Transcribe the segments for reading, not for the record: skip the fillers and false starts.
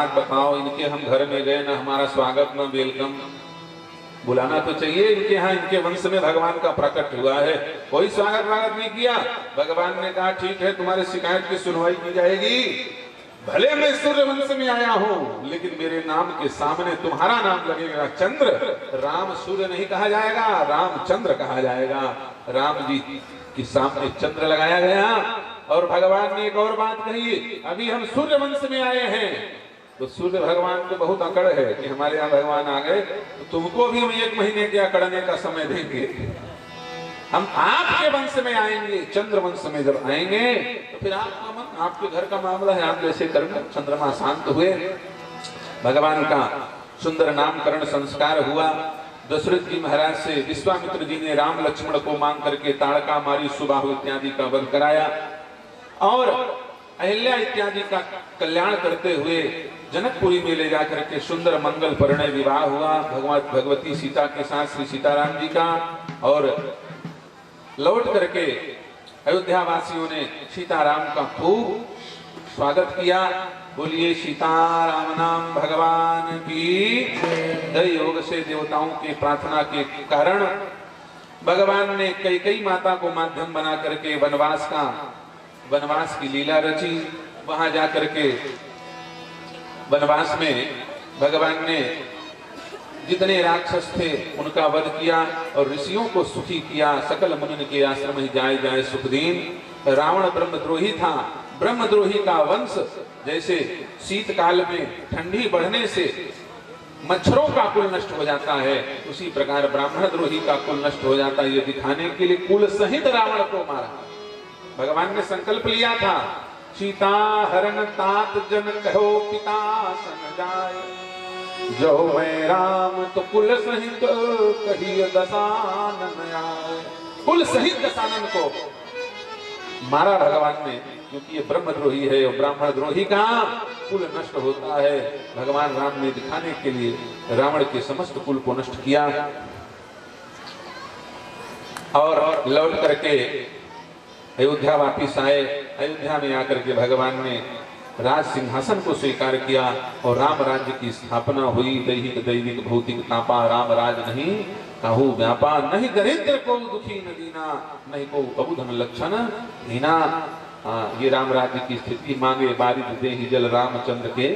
बात बताओ, इनके हम घर में गए ना हमारा स्वागत ना वेलकम, बुलाना तो चाहिए। इनके यहाँ इनके वंश में भगवान का प्रकट हुआ है, कोई स्वागत वागत नहीं किया। भगवान ने कहा ठीक है, तुम्हारे शिकायत की सुनवाई की जाएगी। भले मैं सूर्य वंश में आया हूँ, लेकिन मेरे नाम के सामने तुम्हारा नाम लगेगा चंद्र। राम सूर्य नहीं कहा जाएगा, रामचंद्र कहा जाएगा। राम जी के सामने चंद्र लगाया गया। और भगवान ने एक और बात कही, अभी हम सूर्य वंश में आए हैं। तो सूर्य भगवान को बहुत अकड़ है कि हमारे यहाँ भगवान आ गए तो तुमको भी हम 1 महीने के अकड़ने का समय देंगे। हम आपके वंश में आएंगे, चंद्र वंश में जब आएंगे तो फिर आपका मन, आपके घर का मामला है, आप जैसे करना। चंद्रमा शांत हुए, भगवान का सुंदर नामकरण संस्कार हुआ। दशरथ जी महाराज से विश्वामित्र जी ने राम लक्ष्मण को मांग करके ताड़का मारी, सुबाहु इत्यादि का वध कराया और अहिल्या इत्यादि का कल्याण करते हुए जनकपुरी में ले जाकर के सुंदर मंगल परिणय विवाह हुआ भगवती सीता के साथ श्री सीताराम जी का। और लौट करके अयोध्या वासियों ने सीताराम का खूब स्वागत किया। बोलिए सीताराम नाम भगवान की जय। योग से देवताओं के प्रार्थना के कारण भगवान ने कैकेयी माता को माध्यम बना करके वनवास की लीला रची। वहां जाकर के वनवास में भगवान ने जितने राक्षस थे उनका वध किया और ऋषियों को सुखी किया। सकल मुनिन के आश्रम ही जाए जाए सुख दीन। रावण ब्रह्मद्रोही था, ब्रह्मद्रोही का वंश जैसे शीतकाल में ठंडी बढ़ने से मच्छरों का कुल नष्ट हो जाता है, उसी प्रकार ब्राह्मण द्रोही का कुल नष्ट हो जाता है। ये दिखाने के लिए कुल सहित रावण को मारा। भगवान ने संकल्प लिया था, सीता हरण तात जन कहो पिता सन जाए, जो मैं राम तो कुल सहित कहिए दशानन आए। कुल सहित दशानन को मारा भगवान ने, क्योंकि ये ब्रह्मद्रोही है और ब्राह्मण द्रोही का कुल नष्ट होता है। भगवान राम ने दिखाने के लिए रावण के समस्त कुल को नष्ट किया। और लौट करके अयोध्या वापिस आए। अयोध्या में आकर के भगवान ने राज सिंहासन को स्वीकार किया और राम राज्य की स्थापना हुई। दैहिक दैविक भौतिक तापा राम राज नहीं कहू व्यापा, नहीं दरिद्र को दुखी न दीना, नहीं को अबुधन लक्षण हीना। ये राम राज्य की स्थिति मांगे बारिश देहि जल रामचंद्र के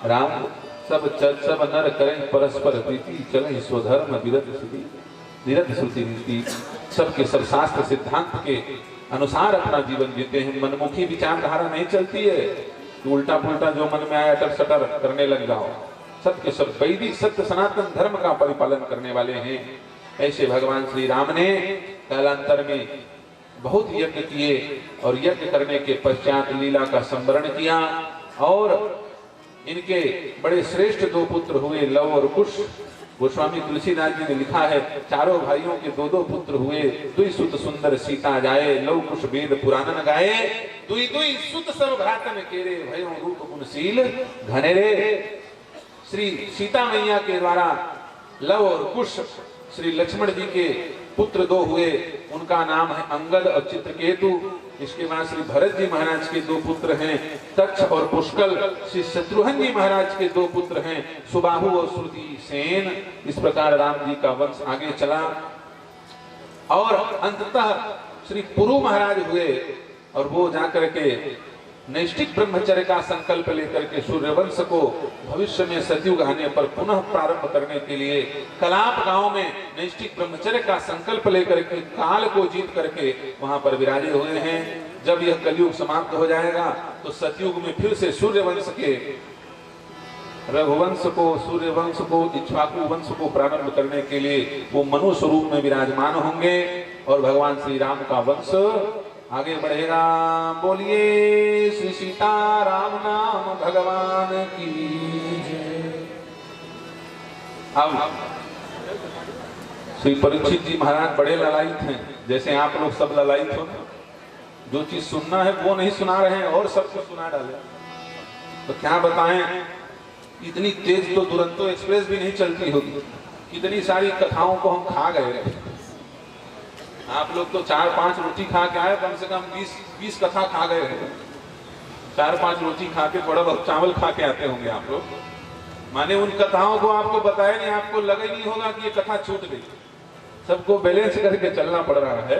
राम। सब नर करें परस्पर प्रीति, चले स्वधर्म विरत श्रुति नीति। सबके सब शास्त्र सिद्धांत के अनुसार अपना जीवन जीते हैं। मनमुखी विचारधारा नहीं चलती है, उल्टा पुल्टा जो मन में आया अटर सटर करने लग जाओ। सबके सब वैदिक सत्य सनातन धर्म का परिपालन करने वाले हैं। ऐसे भगवान श्री राम ने कालांतर में बहुत यज्ञ किए और यज्ञ करने के पश्चात लीला का संवरण किया। और इनके बड़े श्रेष्ठ 2 पुत्र हुए, लव और कुश। गोस्वामी तुलसीदास जी ने लिखा है, चारों भाइयों के 2 पुत्र हुए। दुई सुत सुंदर सीता जाए, लव कुश वेद पुराणन गाए। दुई दुई सुत सब भ्रातन केरे, भयो रूप गुणशील घनेरे। श्री सीता मैया के द्वारा लव और कुश श्री लक्ष्मण जी के पुत्र 2 हुए, उनका नाम है अंगद और चित्रकेतु। इसके बाद श्री भरत जी महाराज के 2 पुत्र हैं, तक्ष और पुष्कल। श्री शत्रुघ्न जी महाराज के 2 पुत्र हैं, सुबाहु और श्रुति सेन। इस प्रकार राम जी का वंश आगे चला और अंततः श्री पुरु महाराज हुए और वो जाकर के नैष्ठिक ब्रह्मचर्य का संकल्प लेकर के सूर्यवंश को भविष्य में सतयुग आने पर पुनः प्रारंभ करने के लिए कलाप गांव में नैष्ठिक ब्रह्मचर्य का संकल्प लेकर के काल को जीत करके वहां पर विराजे हुए हैं। जब यह कलयुग समाप्त हो जाएगा तो सतयुग में फिर से सूर्यवंश के रघुवंश को, सूर्यवंश को, इक्ष्वाकु वंश को प्रारंभ करने के लिए वो मनुष्य रूप में विराजमान होंगे और भगवान श्री राम का वंश आगे बढ़ेगा। बोलिए श्री सीताराम नाम भगवान की जय। अब श्री परीक्षित जी महाराज बड़े ललायित हैं, जैसे आप लोग सब ललायित हो। जो चीज सुनना है वो नहीं सुना रहे हैं और सबको सुना डाले। तो क्या बताएं, इतनी तेज तो दुरंतो एक्सप्रेस भी नहीं चलती होगी। कितनी सारी कथाओं को हम खा गए। आप लोग तो 4-5 रोटी खा के आए, कम से कम 20 कथा खा गए। 4-5 रोटी खा के थोड़ा बहुत चावल खा के आते होंगे आप लोग। माने उन कथाओं को आपको बताया नहीं, आपको लगा ही नहीं होगा कि ये कथा छूट गई। सबको बैलेंस करके चलना पड़ रहा है,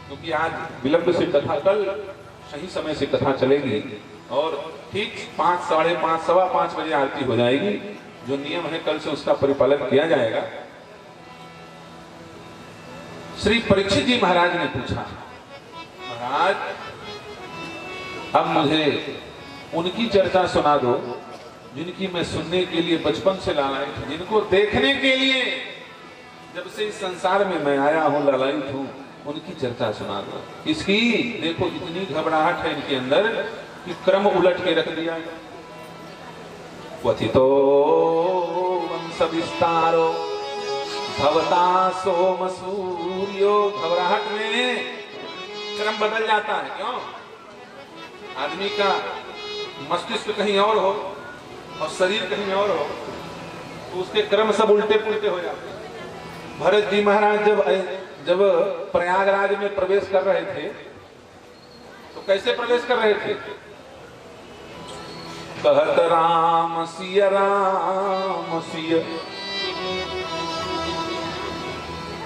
क्योंकि आज विलंब से कथा, कल सही समय से कथा चलेगी और ठीक 5, 5:30, 5:15 बजे आरती हो जाएगी। जो नियम है कल से उसका परिपालन किया जाएगा। श्री परीक्षित जी महाराज ने पूछा, महाराज अब मुझे उनकी चर्चा सुना दो जिनकी मैं सुनने के लिए बचपन से लालायित हूं, जिनको देखने के लिए जब से इस संसार में मैं आया हूं लालायित हूं, उनकी चर्चा सुना दो। इसकी देखो इतनी घबराहट है इनके अंदर कि क्रम उलट के रख दिया। क्वथितो वंश विस्तारो भवता सोम सूर्यो। घबराहट में क्रम बदल जाता है। क्यों? आदमी का मस्तिष्क कहीं और हो और शरीर कहीं और हो तो उसके क्रम सब उल्टे पुल्टे हो जाते हैं। भरत जी महाराज जब प्रयागराज में प्रवेश कर रहे थे तो कैसे प्रवेश कर रहे थे? कहत राम सिया राम सिया,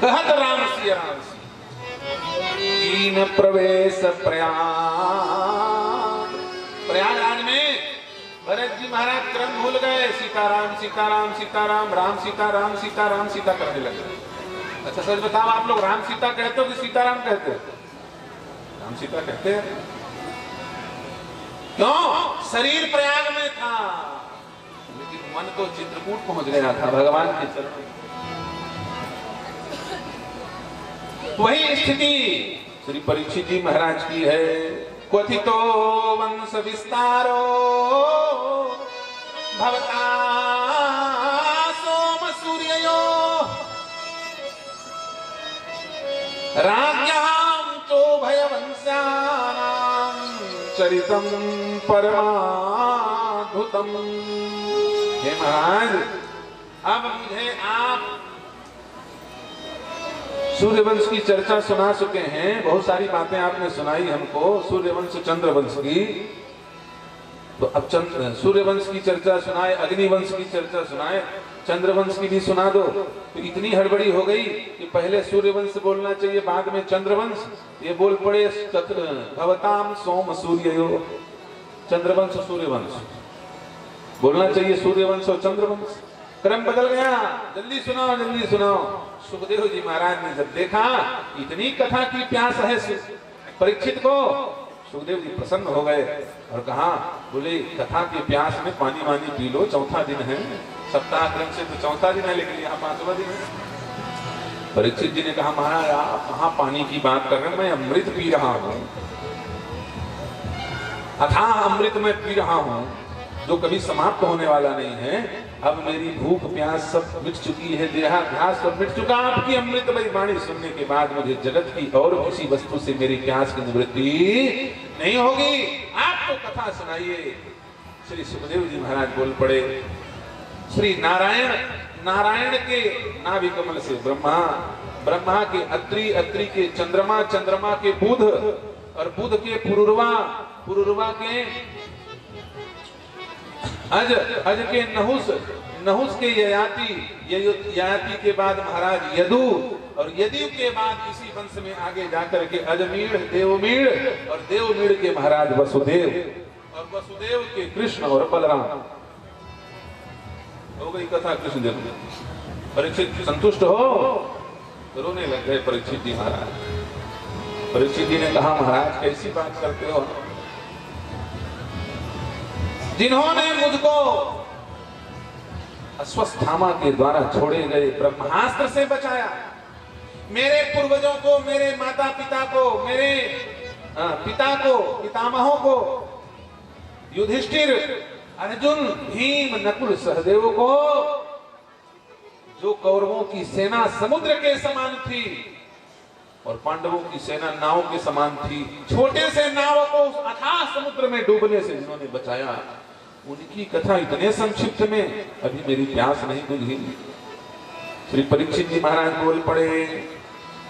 कहत राम सिया राम सिया, दीन प्रवेश प्रयागराज में भरत जी महाराज क्रम भूल गए। सीताराम सीताराम सीताराम, राम सीता राम सीता राम सीता करने लगे। अच्छा सच बताओ, आप लोग राम सीता कहते हो कि सीताराम कहते हो? राम सीता कहते हैं। क्यों? शरीर प्रयाग में था लेकिन मन तो चित्रकूट पहुंच गया था भगवान के चरणों। वही स्थिति श्री परीक्षित जी महाराज की है। क्वथितो वंश विस्तारो भवता सोम सूर्यो राज्ञां तो भयवंशानां चरितं परमाद्भुतम्। हे महाराज, अब मुझे आप सूर्यवंश की चर्चा सुना चुके हैं। बहुत सारी बातें आपने सुनाई हमको सूर्यवंश चंद्रवंश की। तो अब सूर्यवंश की चर्चा सुनाए, अग्निवंश की चर्चा सुनाए, चंद्रवंश की भी सुना दो। तो इतनी हड़बड़ी हो गई कि पहले सूर्यवंश बोलना चाहिए, बाद में चंद्रवंश। ये बोल पड़े भवताम सोम सूर्यो। चंद्रवंश सूर्यवंश बोलना चाहिए, सूर्यवंश और चंद्रवंश। क्रम बदल गया। जल्दी सुनाओ जल्दी सुनाओ। सुखदेव जी महाराज ने जब देखा इतनी कथा की प्यास है परीक्षित को, सुखदेव जी प्रसन्न हो गए और कहा, बोले कथा की प्यास में पानी वानी पी लो, चौथा दिन है। सप्ताह क्रम से तो चौथा दिन है, लेकिन यहाँ 5वां दिन है। परीक्षित जी ने कहा, महाराज आप कहाँ पानी की बात कर रहे हैं, मैं अमृत पी रहा हूँ, अथाह अमृत में पी रहा हूँ जो कभी समाप्त होने वाला नहीं है। अब मेरी भूख प्यास सब मिट चुकी है, देहाध्यास सब मिट चुका। आपकी अमृतमयी वाणी सुनने के बाद मुझे जगत की और किसी वस्तु से मेरी प्यास की निवृत्ति नहीं होगी। आप तो कथा सुनाइए। श्री सुखदेव जी महाराज बोल पड़े, श्री नारायण, नारायण के नाभि कमल से ब्रह्मा, ब्रह्मा के अत्रि, अत्रि के चंद्रमा, चंद्रमा के बुध और बुध के पुरुरवा, पुरुरवा के अज, अज के नहुस, नहुस के ययाति, ययाति के बाद महाराज यदु और यदु के बाद इसी वंश में आगे जाकर के अजमीढ़, देवमीढ़ और देवमीढ़ के महाराज वसुदेव और वसुदेव के कृष्ण और बलराम। हो गई कथा कृष्णदेव। परीक्षित संतुष्ट हो? रोने लग गए परीक्षित जी महाराज। परीक्षित जी ने कहा, महाराज कैसी बात करते हो? जिन्होंने मुझको अश्वत्थामा के द्वारा छोड़े गए ब्रह्मास्त्र से बचाया, मेरे पूर्वजों को, मेरे माता पिता को, मेरे पिता को, पितामहों को, युधिष्ठिर, अर्जुन, भीम, नकुल, सहदेव को, जो कौरवों की सेना समुद्र के समान थी और पांडवों की सेना नाव के समान थी, छोटे से नाव को अथाह समुद्र में डूबने से जिन्होंने बचाया, उनकी कथा इतने संक्षिप्त में अभी मेरी प्यास नहीं बुझी। श्री परीक्षित जी महाराज बोल पड़े,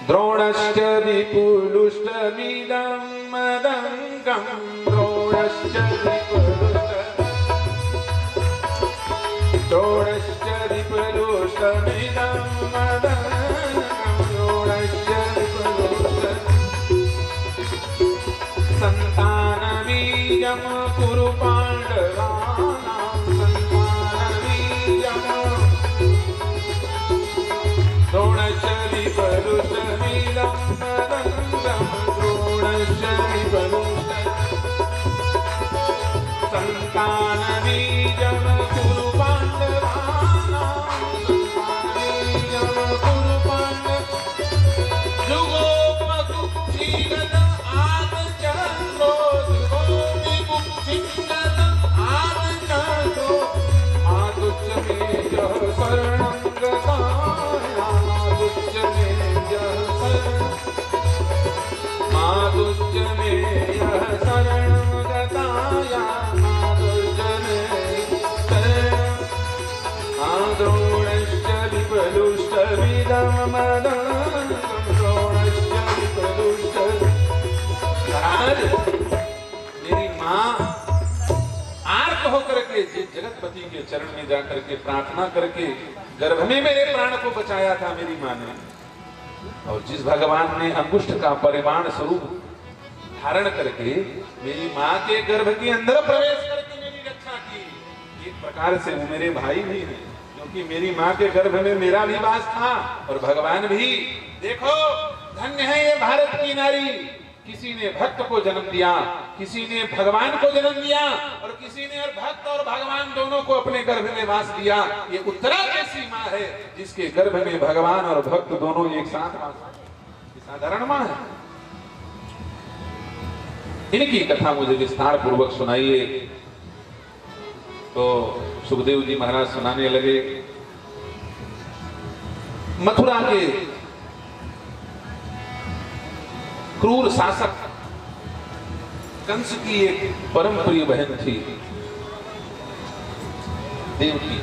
द्रोणश्च विपुलुष्टमिदं मदंगं द्रोणश्च संतानबीजं कुरु पाण्डवानां संतानबीजं द्रोणस्य विपरुषमिदं मदङ्गं द्रोणस्य विपरुष संतानबीजं कुरु पाण्डवानां संतानबीजं कुरु पाण्डव जुगोपकुक्षीगत आदचन्द्रो जुगोपकुक्षीगत आदचन्द्रो आदुच्यमेजः शरणं गताया आदुच्यमेजः शरणं गताया द्रोणस्य विपलुष्टमिदं मदङ्गं द्रोणस्य विपलुष्ट। मेरी माँ आर्त होकर के जगतपति के चरण में जाकर के प्रार्थना करके गर्भ में मेरे प्राण को बचाया था मेरी माँ ने, और जिस भगवान ने अंगुष्ठ का परिमाण स्वरूप धारण करके मेरी माँ के गर्भ के अंदर प्रवेश करके मेरी रक्षा की, एक प्रकार से वो मेरे भाई भी हैं, क्योंकि मेरी माँ के गर्भ में मेरा भी वास था और भगवान भी। देखो धन्य है ये भारत की नारी, किसी ने भक्त को जन्म दिया, किसी ने भगवान को जन्म दिया, और किसी ने भक्त और भगवान दोनों को अपने गर्भ में वास दिया। ये उत्तरा जैसी माँ है जिसके गर्भ में भगवान और भक्त दोनों एक साथ वास, साधारण माँ है। इनकी कथा मुझे विस्तार पूर्वक सुनाइए। तो सुखदेव जी महाराज सुनाने लगे। मथुरा के क्रूर शासक कंस की एक परम प्रिय बहन थी देवकी।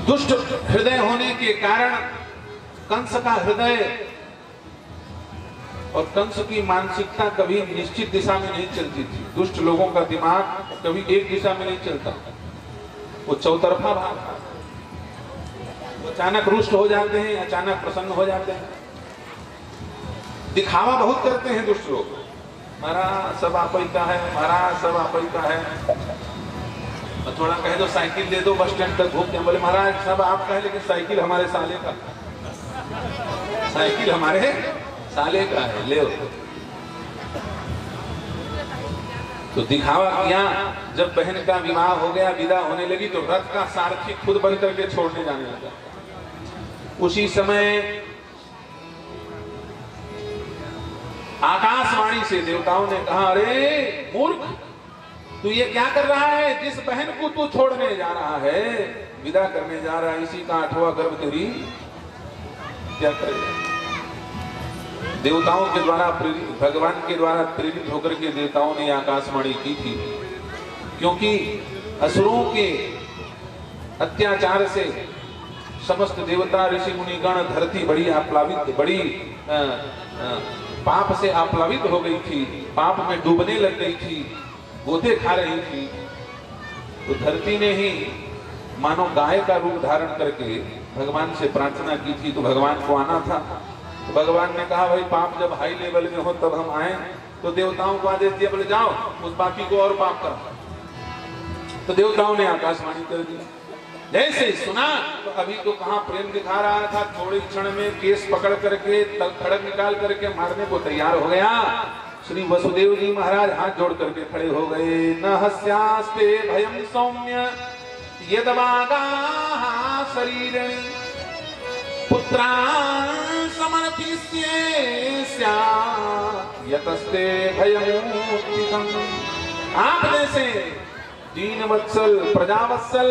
दुष्ट हृदय होने के कारण कंस का हृदय और कंस की मानसिकता कभी निश्चित दिशा में नहीं चलती थी। दुष्ट लोगों का दिमाग कभी एक दिशा में नहीं चलता, वो चौतरफा भागता। वो अचानक रुष्ट हो जाते हैं, अचानक प्रसन्न हो जाते हैं। दिखावा बहुत करते हैं दुष्ट लोग, महाराज सब आप ही का है, महाराज सब आप ही का है। और थोड़ा कहे तो साइकिल दे दो, बस स्टैंड तक घूमते हैं, बोले महाराज सब आपका है लेकिन साइकिल हमारे साले का, साइकिल हमारे साले का है, ले। तो दिखावा किया। जब बहन का विवाह हो गया, विदा होने लगी, तो रथ का सारथी खुद बन करके छोड़ने जाने लगा। उसी समय आकाशवाणी से देवताओं ने कहा, अरे मूर्ख, तू ये क्या कर रहा है? जिस बहन को तू छोड़ने जा रहा है, विदा करने जा रहा है, इसी का 8वां गर्भ तेरी क्या करेगा? देवताओं के द्वारा प्रेरित, भगवान के द्वारा प्रेरित होकर के देवताओं ने आकाशवाणी की थी, क्योंकि असुरों के अत्याचार से समस्त देवता ऋषि मुनिगण, धरती बड़ी आप्लावित, बड़ी पाप से आप्लावित हो गई थी, पाप में डूबने लग गई थी, गोते खा रही थी। तो धरती ने ही मानो गाय का रूप धारण करके भगवान से प्रार्थना की थी, तो भगवान को आना था। तो भगवान ने कहा, भाई पाप जब हाई लेवल में हो तब हम आए। तो देवताओं को आदेश दिया, बोले जाओ उस पापी को और पाप करो। तो देवताओं ने आकाशवाणी कर दी। जैसे सुना तो अभी तो कहां प्रेम दिखा रहा था, थोड़ी क्षण में केस पकड़ करके खड़ग निकाल करके मारने को तैयार हो गया। श्री वसुदेव जी महाराज हाथ जोड़ करके खड़े हो गए। न हस्यास्ते भयं सौम्य यदवागाः शरीरं पुत्रान् समर्पयिष्ये यतस्ते भयमुत्थितम्। आप जैसे दीन वत्सल, प्रजावत्सल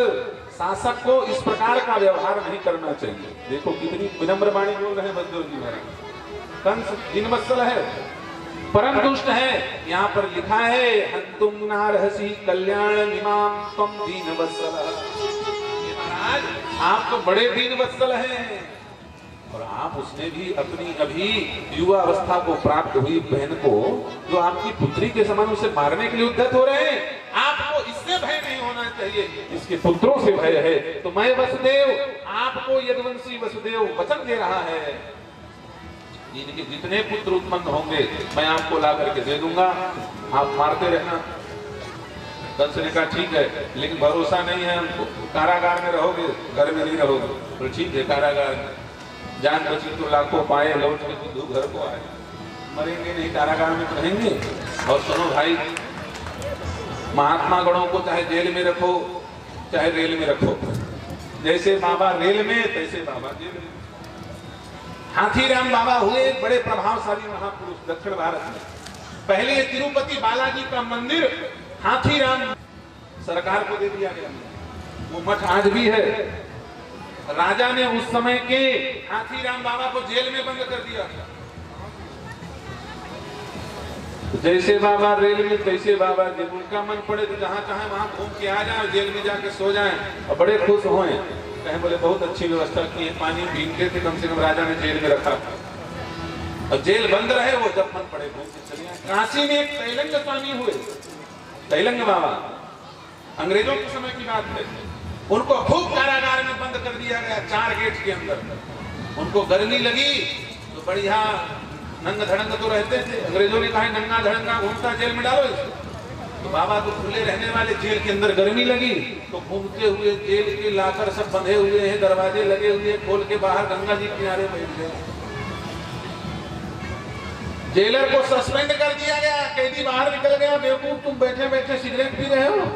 शासक को इस प्रकार का व्यवहार नहीं करना चाहिए। देखो कितनी विनम्र वाणी बोल रहे हैं बलदेव जी महाराज। कंस दीनवत्सल है, परम दुष्ट है। यहाँ पर लिखा है, हंतुम नारहसी कल्याण इमाम त्वं दीनवत्सल। महाराज आप तो बड़े दीनवत्सल हैं, और आप उसने भी अपनी अभी युवा अवस्था को प्राप्त हुई बहन को, जो आपकी पुत्री के समान, उसे मारने के लिए उद्यत हो रहे हैं। आपको इससे भय नहीं होना चाहिए, इसके पुत्रों से भय है। तो मैं वसुदेव, आपको यदुवंशी वसुदेव वचन दे रहा है, इनके जितने पुत्र उत्पन्न होंगे मैं आपको ला करके दे दूंगा, आप मारते रहना। कंस ने कहा ठीक है, लेकिन भरोसा नहीं है हमको, कारागार में रहोगे, घर में नहीं रहोगे। तो ठीक है, कारागार में जान बची तो लाखों पाए, लौट के बुद्धू घर को आए, मरेंगे नहीं, कारागार में तो रहेंगे। और सुनो भाई, महात्मा गणों को चाहे जेल में रखो चाहे रेल में रखो, जैसे बाबा रेल में तैसे बाबा जेल में। हाथीराम बाबा हुए बड़े प्रभावशाली महापुरुष दक्षिण भारत में। पहले तिरुपति बालाजी का मंदिर हाथीराम सरकार को दे दिया गया, वो मठ आज भी है। राजा ने उस समय के हाथीराम बाबा को जेल में बंद कर दिया। जैसे बाबा रेल में तैसे बाबा जब उनका मन पड़े तो जहां चाहे वहां घूम के आ जाए, जेल में जाके सो जाएं और बड़े खुश हों। कहें बोले बहुत अच्छी व्यवस्था की है, पानी पीते थे, कम से कम राजा ने जेल में रखा और जेल बंद रहे, वो जब मन पड़े घूम के चले आए। काशी में एक तैलंग स्वामी हुए, तैलंग बाबा, अंग्रेजों के समय की बात है। उनको खूब कारागार में बंद कर दिया गया, 4 गेट के अंदर। उनको गर्मी लगी तो बढ़िया नंग धड़ंग तो रहते थे, अंग्रेजों ने कहा नंगा धड़ंगा घूमता, जेल में डालो इसको। तो बाबा को खुले रहने वाले जेल के अंदर गर्मी लगी तो घूमते हुए जेल के लाकर सब बंधे हुए हैं, दरवाजे लगे हुए, खोल के बाहर गंगा जी किनारे बैठ गए। जेलर को सस्पेंड कर दिया गया, कैदी बाहर निकल गया, बेवकूफ तुम बैठे बैठे सिगरेट पी रहे हो।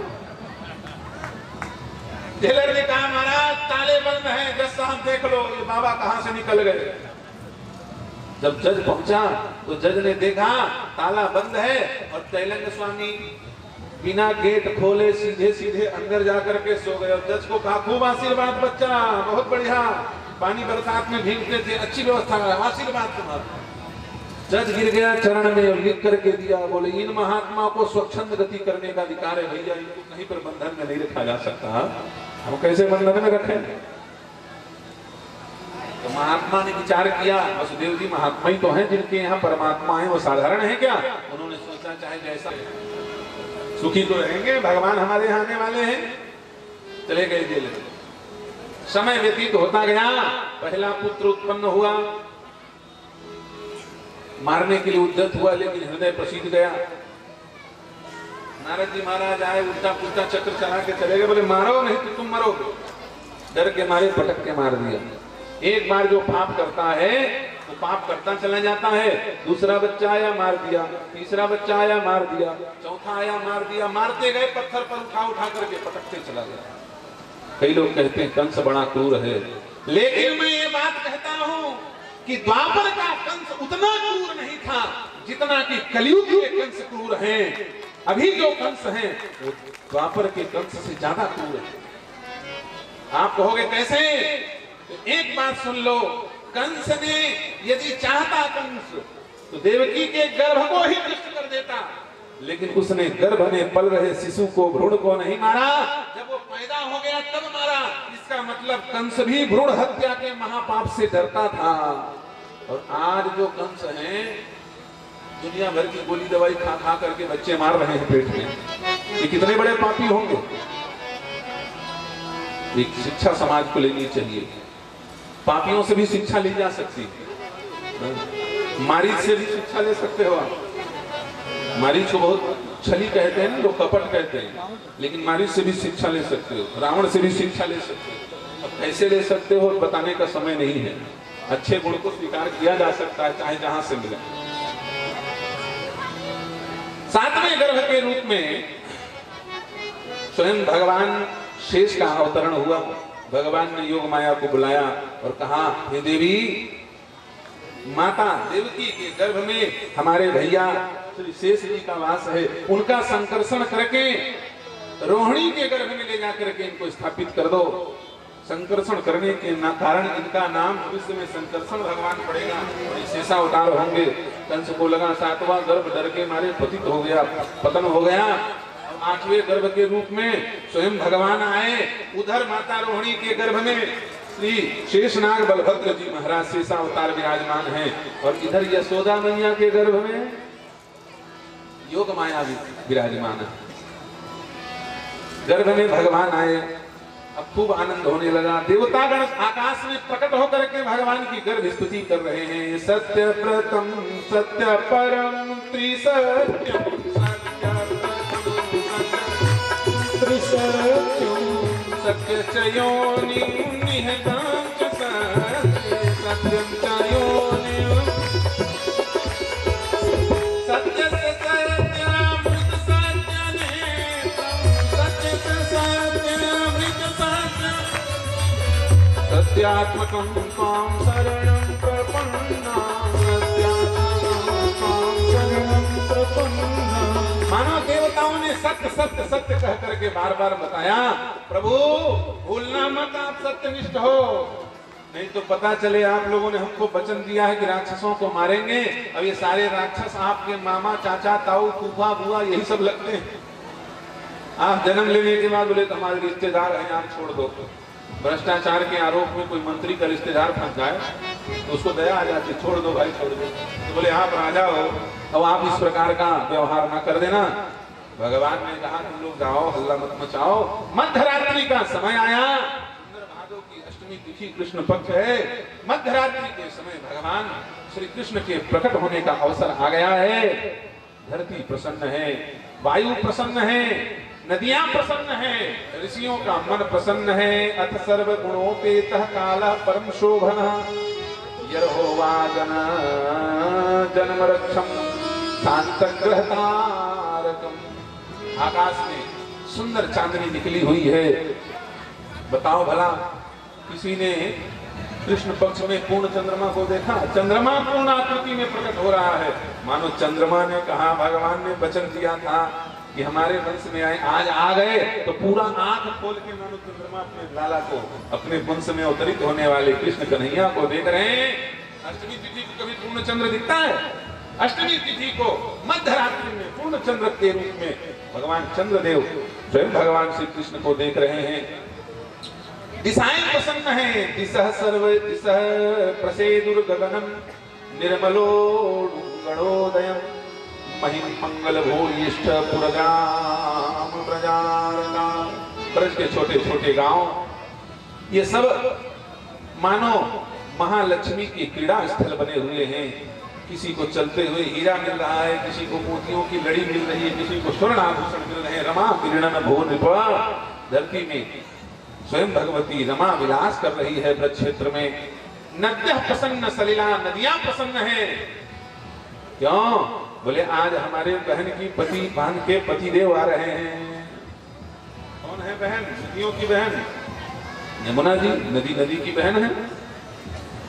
जेलर ने कहा महाराज ताले बंद हैं, जज साहब देख लो ये बाबा कहां से निकल गए। जब जज पहुंचा तो जज ने देखा ताला बंद है और तैलंग स्वामी बिना गेट खोले सीधे सीधे अंदर जाकर के सो गए। और जज को कहा खूब आशीर्वाद बच्चा, बहुत बढ़िया, पानी बरसात में भीगते थे, अच्छी व्यवस्था है, आशीर्वाद तुम्हारा। जज गिर गया चरण में और लिख करके दिया, बोले इन महात्मा को स्वच्छंद गति करने का अधिकार है भैया, इनको कहीं पर बंधन में नहीं रखा जा सकता, हम कैसे बंधन में रखें। तो महात्मा ने विचार किया, वसुदेव जी महात्मा ही तो हैं, जिनके यहाँ परमात्मा है, वो साधारण है क्या। उन्होंने सोचा चाहे जैसा सुखी तो रहेंगे, भगवान हमारे यहाँ आने वाले हैं। चले गए जेल में। समय व्यतीत होता गया, पहला पुत्र उत्पन्न हुआ, मारने के लिए उद्यत हुआ, लेकिन हृदय प्रसिद्ध गया। नारद जी महाराज आए, उल्टा पुल्टा चक्र चला के चले गए, बोले मारो नहीं तो तुम मरोगे। डर के मारे पटक के मार दिया। एक बार जो पाप करता है वो पाप करता चला जाता है। दूसरा बच्चा आया मार दिया, तीसरा बच्चा आया मार दिया, चौथा आया मार दिया, मारते गए, पत्थर पर उठा उठा करके पटकते चला गया। कई लोग कहते हैं कंस बड़ा क्रूर है, लेकिन मैं ये बात कहता हूं कि द्वापर का कंस उतना क्रूर नहीं था जितना कि कलयुग के कंस क्रूर हैं। अभी जो कंस हैं वो द्वापर के कंस से ज्यादा क्रूर है। आप कहोगे कैसे? तो एक बात सुन लो, कंस ने यदि चाहता कंस तो देवकी के गर्भ को ही नष्ट कर देता, लेकिन उसने गर्भ में पल रहे शिशु को, भ्रूण को नहीं मारा। जब वो पैदा हो गया तब मारा। इसका मतलब कंस भी भ्रूण हत्या के महापाप से डरता था। और आज जो कंस हैं दुनिया भर की गोली दवाई खा खा करके बच्चे मार रहे हैं पेट में, ये कितने बड़े पापी होंगे। एक शिक्षा समाज को लेनी चाहिए, पापियों से भी शिक्षा ली जा सकती है। मारीच से भी शिक्षा ले सकते हो आप। मारीच को बहुत छली कहते हैं, लोग कपट कहते हैं, लेकिन मारीच से भी शिक्षा ले सकते हो, रावण से भी शिक्षा ले सकते हो। अब कैसे ले सकते हो बताने का समय नहीं है। अच्छे गुण को स्वीकार किया जा सकता है चाहे जहां से मिले। सातवें गर्भ के रूप में स्वयं भगवान शेष का अवतरण हुआ। भगवान ने योग माया को बुलाया और कहा, हे देवी, माता देवकी के गर्भ में हमारे भैया श्री शेष जी का वास है, उनका संकर्षण करके रोहिणी के गर्भ में ले जाकर के इनको स्थापित कर दो। संकर्षण करने के कारण इनका नाम भविष्य में संकर्षण भगवान पड़ेगा और शेषा अवतार होंगे। कंस को लगा सातवां गर्भ डर के मारे पतित हो गया, पतन हो गया। आठवें गर्भ के रूप में स्वयं भगवान आए। उधर माता रोहिणी के गर्भ में श्री शेषनाग बलभद्र जी महाराज शेषावतार विराजमान हैं और इधर यशोदा मैया के गर्भ में योग माया विराजमान है। गर्भ में भगवान आए, अब खूब आनंद होने लगा। देवतागण आकाश में प्रकट होकर के भगवान की गर्भ स्तुति कर रहे हैं। सत्य प्रथम सत्य परम त्रिसत्यम सत्य च योनिं निहितं च सत्यं च योनिं सत्यस्य सत्यामृत सत्यनेत्रं सत्यस्य सत्यामृत सत्यं सत्यात्मकं त्वां शरणं प्रपन्ना सत्यात्मकं त्वां शरणं प्रपन्ना। मानव देवताओं ने सत्य सत्य सत्य कह करके बार बार बताया, प्रभु भूलना मत, आप सत्यनिष्ठ हो, नहीं तो पता चले आप लोगों ने हमको वचन दिया है कि राक्षसों को मारेंगे। अब ये सारे राक्षस आपके मामा चाचा ताऊ फूफा बुआ यही सब लगते हैं। आप जन्म लेने के बाद बोले तो हमारे रिश्तेदार हैं, आप छोड़ दो। भ्रष्टाचार के आरोप में कोई मंत्री का रिश्तेदार फंस जाए तो उसको दया आ जाती, छोड़ दो भाई छोड़ दो। तो बोले आप राजा हो, अब आप इस प्रकार का व्यवहार ना कर देना। भगवान ने कहा तुम लोग जाओ, हल्ला मत मचाओ। मध्यरात्रि का समय आया, भादो की अष्टमी तिथि कृष्ण पक्ष है। मध्यरात्रि के समय भगवान श्री कृष्ण के प्रकट होने का अवसर आ गया है। धरती प्रसन्न है, वायु प्रसन्न है, नदियां प्रसन्न है, ऋषियों का मन प्रसन्न है। अथ सर्व गुणोपेतः कालः परम शोभनः यर्होवा जन्म रक्षम शांतग्रहतारकम। आकाश में सुंदर चांदनी निकली हुई है। बताओ भला किसी ने कृष्ण पक्ष में पूर्ण चंद्रमा को देखा? चंद्रमा पूर्ण आकृति में प्रकट हो रहा है। मानो चंद्रमा ने कहा, भगवान ने वचन दिया था कि हमारे वंश में आए, आज आ गए तो पूरा आंख खोल के मानो चंद्रमा अपने लाला को, अपने वंश में अवतरित होने वाले कृष्ण कन्हैया को देख रहे हैं। अष्टमी तिथि को कभी पूर्ण चंद्र दिखता है? अष्टमी तिथि को मध्यरात्रि में पूर्ण चंद्र के रूप में भगवान चंद्रदेव स्वयं भगवान श्री कृष्ण को देख रहे हैं। दिशाएं प्रसन्न है, दिशः सर्व दिशः प्रसेदुर गगनम निर्मलो गणोदयम महिम मंगल भूयिष्ठ पुरगाम प्रजारका। ब्रज के छोटे छोटे गांव ये सब मानो महालक्ष्मी के क्रीड़ा स्थल बने हुए हैं। किसी को चलते हुए हीरा मिल रहा है, किसी को मोतियों की लड़ी मिल रही है, किसी को स्वर्ण आभूषण मिल रहे हैं। रमा किरणन भो नृपा, धरती में स्वयं भगवती रमा विलास कर रही है ब्रज क्षेत्र में। नद्यः प्रसन्न सलिला, नदियां प्रसन्न है। क्यों? बोले आज हमारे बहन की पति बांध के पति देव आ रहे हैं। कौन है बहन? नदियों की बहन यमुना जी, नदी की बहन है।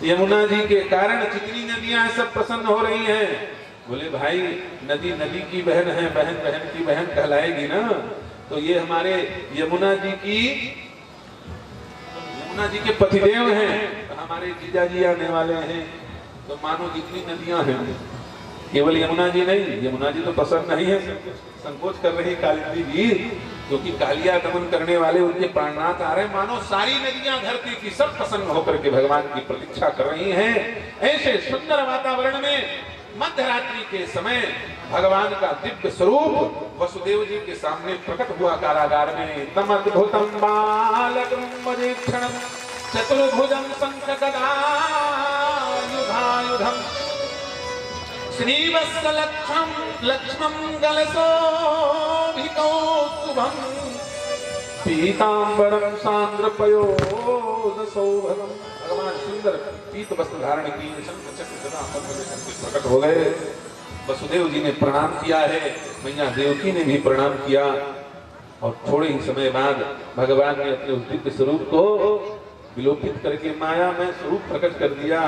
यमुना जी के कारण जितनी नदियां सब प्रसन्न हो रही हैं। बोले भाई नदी की बहन है, बहन बहन की बहन कहलाएगी ना। तो ये हमारे यमुना जी के पतिदेव हैं, तो हमारे जीजा जी आने वाले हैं। तो मानो जितनी नदियां हैं, केवल यमुना जी नहीं, यमुना जी तो पसंद नहीं है, संकोच कर रही कालिंदी जी, क्योंकि कालिया दमन करने वाले उनके प्राणनाथ आ रहे। मानो सारी नदियां धरती की सब प्रसन्न होकर के भगवान की प्रतीक्षा कर रही हैं। ऐसे सुंदर वातावरण में मध्यरात्रि के समय भगवान का दिव्य स्वरूप वसुदेव जी के सामने प्रकट हुआ कारागार में। तमद्भुतं बालकं मदेक्षणं चतुर्भुजं शंखगदायुधायुधं श्रीवत्सलक्ष्मं लक्ष्मं गलशोभिकौस्तुभं पीतांबरं सांद्रपयोधसौभगं। भगवान सुंदर पीत वस्त्र धारण किए, शंख चक्र गदा पद्म से प्रकट हो गए। वसुदेव जी ने प्रणाम किया है, मैया देवकी ने भी प्रणाम किया। और थोड़े ही समय बाद भगवान ने अपने उस दिव्य स्वरूप को विलोपित करके माया में स्वरूप प्रकट कर दिया।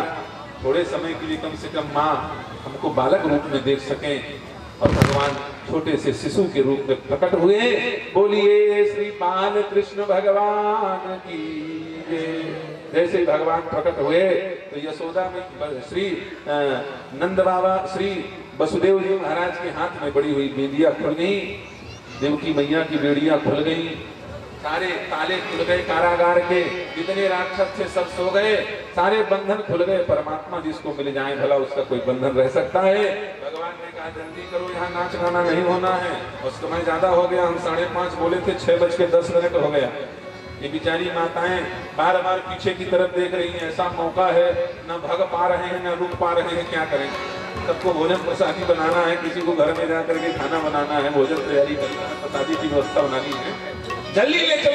थोड़े समय के लिए कम से कम माँ हमको बालक रूप में देख सकें, और भगवान छोटे से शिशु के रूप में प्रकट हुए। बोलिए श्री बाल कृष्ण भगवान की जय। जैसे ही भगवान प्रकट हुए तो यशोदा में श्री नंद बाबा श्री वसुदेव जी महाराज के हाथ में बड़ी हुई बेड़ियां खुल गई। देवकी मैया की बेड़ियां खुल गई। सारे ताले खुल गए कारागार के, जितने राक्षस थे सब सो गए, सारे बंधन खुल गए। परमात्मा जिसको मिल जाए भला उसका कोई बंधन रह सकता है? भगवान ने कहा जल्दी करो, यहाँ नाच गाना नहीं होना है। और समय ज्यादा हो गया, हम 5:30 बोले थे, 6:10 हो गया। ये बिचारी माताएं बार बार पीछे की तरफ देख रही हैं, ऐसा मौका है, न भग पा रहे हैं न रुक पा रहे हैं, क्या करें? सबको भोजन प्रसादी बनाना है, किसी को घर में जाकर के खाना बनाना है, भोजन तैयारी करना है, प्रसादी की व्यवस्था बनानी है, जल्दी ले चलो।